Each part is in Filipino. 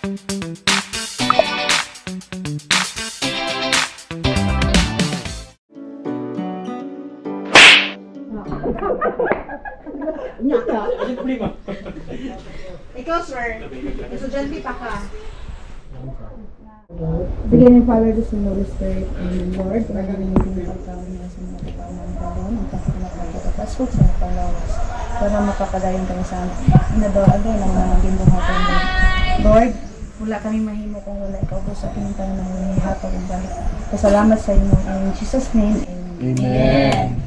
Ikaw, sir. Estudyante pa ka. Bigyan ng Father, the Son, Holy Spirit, and Lord, pagkakaroon ng pagkakaroon niya sa mga kapawang karoon, magkakaroon ng pagkakapasok sa panglawas, para makapadayon kami sa inadorago ng mga ginbuhatan mo. Lord, wala kami mahimo kung wala ikaw po sa pinintang ng mga hatag ng balik. Pasalamat sa inyo. In Jesus' name, Amen.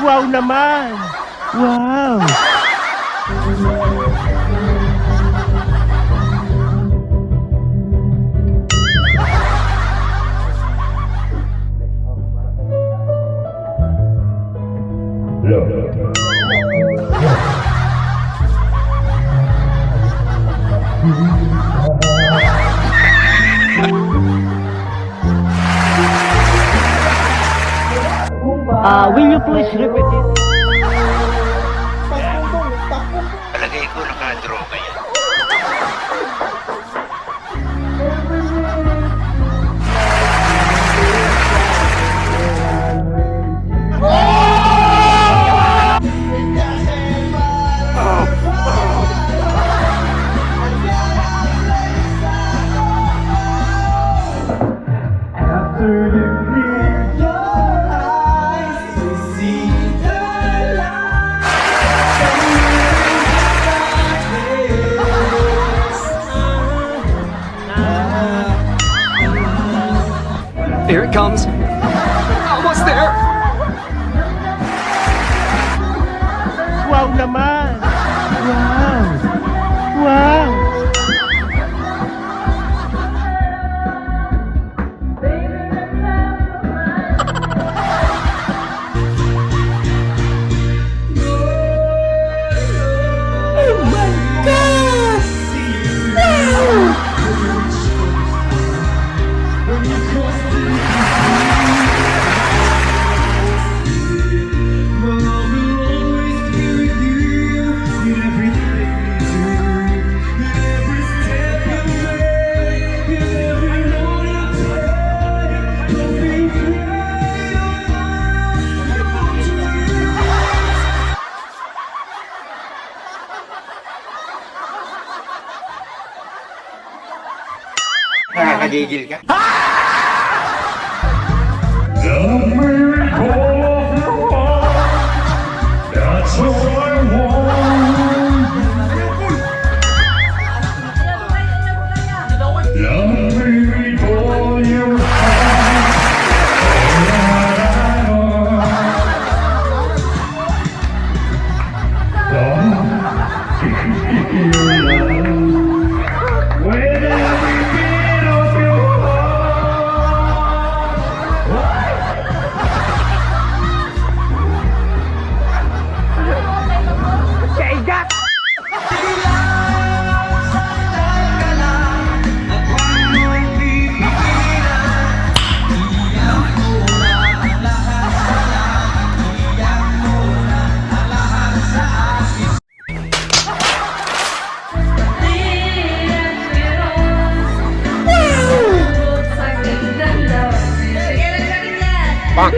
Wow naman! Wow! Will you please repeat it? Palagay ko nakadroga yan. Here it comes. Almost there. Wow naman! Wow! Wow! Oh my God! Wow! Nakakagigil ka? That's all I want. Love me with all your heart. With every beat of your Kaigat! Bang!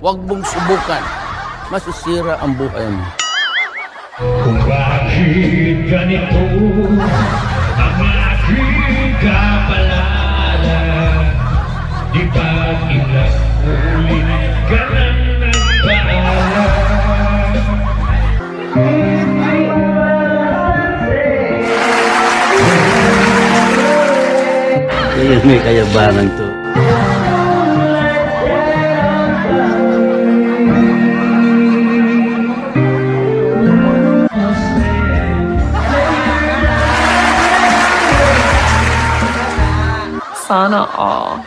Huwag mong subukan. Masisira ang buhay mo. Kung bakit ganito ang aking kapalaran, di ba ilang ulit ka nang nagpaalam? Kaya may kayabangan to. Sana all.